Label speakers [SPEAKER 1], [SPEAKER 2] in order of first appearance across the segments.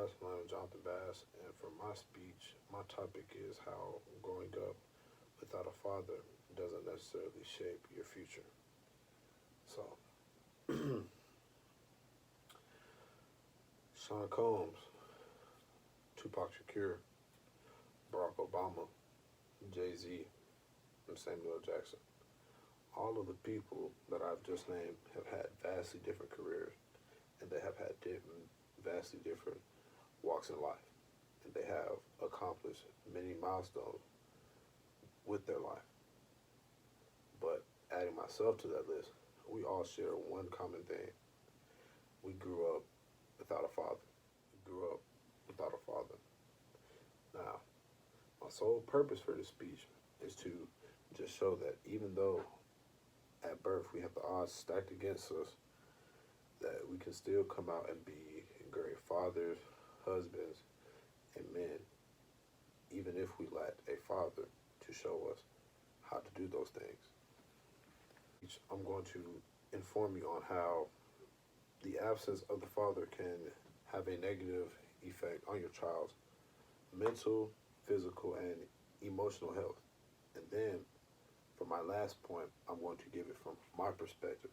[SPEAKER 1] guys, my name is Jonathan Bass, and for my speech, my topic is how growing up without a father doesn't necessarily shape your future. So, Sean Combs, Tupac Shakur, Barack Obama, Jay Z, and Samuel L. Jackson. All of the people that I've just named have had vastly different careers, and they have had vastly different walks in life, and they have accomplished many milestones with their life. But adding myself to that list, we all share one common thing. We grew up without a father. We grew up without a father. Now, my sole purpose for this speech is to just show that even though at birth we have the odds stacked against us, that we can still come out and be great fathers, husbands, and men, even if we lack a father to show us how to do those things. I'm going to inform you on how the absence of the father can have a negative effect on your child's mental, physical, and emotional health. And then, for my last point, I'm going to give it from my perspective,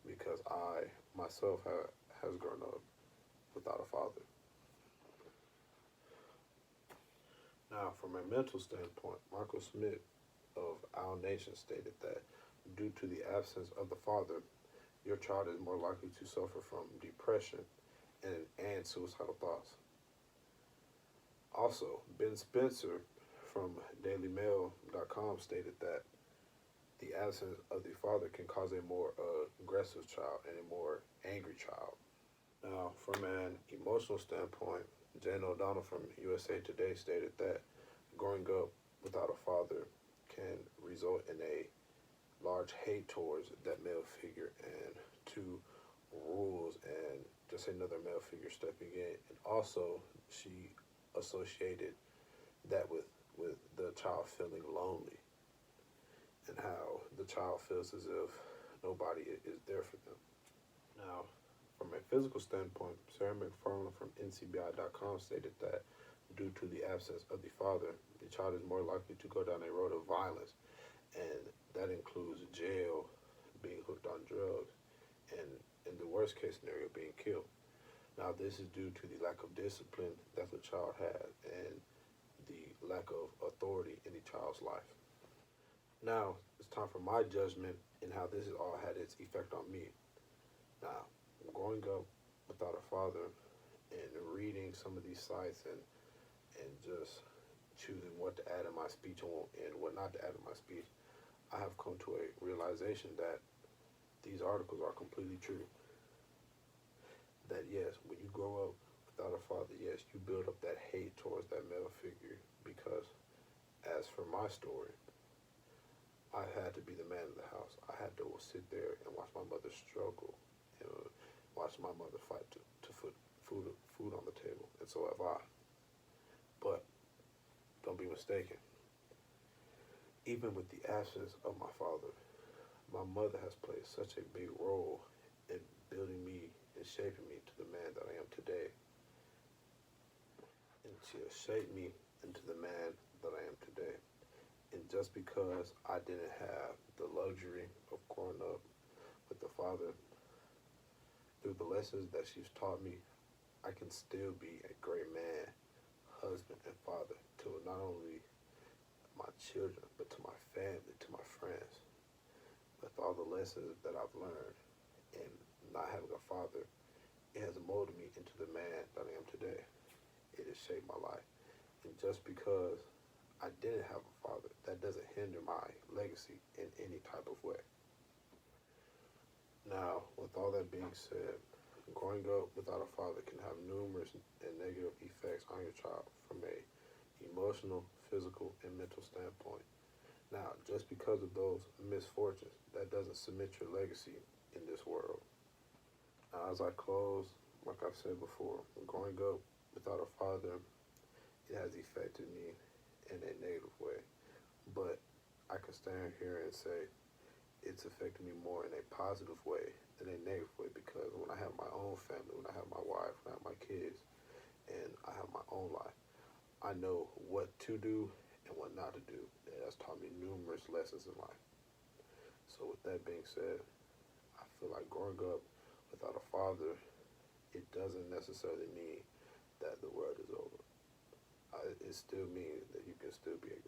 [SPEAKER 1] because I myself has grown up without a father. Now, from a mental standpoint, Michael Smith of Our Nation stated that due to the absence of the father, your child is more likely to suffer from depression and suicidal thoughts. Also, Ben Spencer from DailyMail.com stated that the absence of the father can cause a more aggressive child and a more angry child. Now, from an emotional standpoint, Jane O'Donnell from USA Today stated that growing up without a father can result in a large hate towards that male figure and to rules and just another male figure stepping in. And also, she associated that with the child feeling lonely and how the child feels as if nobody is there for them. Now, from a physical standpoint, Sarah McFarland from NCBI.com stated that due to the absence of the father, the child is more likely to go down a road of violence, and that includes jail, being hooked on drugs, and in the worst case scenario, being killed. Now, this is due to the lack of discipline that the child has and the lack of authority in the child's life. Now, it's time for my judgment and how this has all had its effect on me. Now, growing up without a father and reading some of these sites and just choosing what to add in my speech and what not to add in my speech, I have come to a realization that these articles are completely true. That yes, when you grow up without a father, yes, you build up that hate towards that male figure, because as for my story, I had to be the man of the house. I had to sit there and watch my mother struggle, watch my mother fight to put food on the table, and so have I. But don't be mistaken. Even with the absence of my father, my mother has played such a big role in building me and shaping me to the man that I am today. And she has shaped me into the man that I am today. And just because I didn't have the luxury of growing up with the father, through the lessons that she's taught me, I can still be a great man, husband, and father to not only my children, but to my family, to my friends. With all the lessons that I've learned and not having a father, it has molded me into the man that I am today. It has shaped my life. And just because I didn't have a father, that doesn't hinder my legacy in any type of way. Now, with all that being said, growing up without a father can have numerous and negative effects on your child from a emotional, physical, and mental standpoint. Now, just because of those misfortunes, that doesn't cement your legacy in this world. Now, as I close, like I've said before, growing up without a father, it has affected me in a negative way. But I can stand here and say it's affected me more in a positive way than a negative way, because when I have my own family, when I have my wife, when I have my kids, and I have my own life, I know what to do and what not to do. And that's taught me numerous lessons in life. So with that being said, I feel like growing up without a father, it doesn't necessarily mean that the world is over. It still means that you can still be a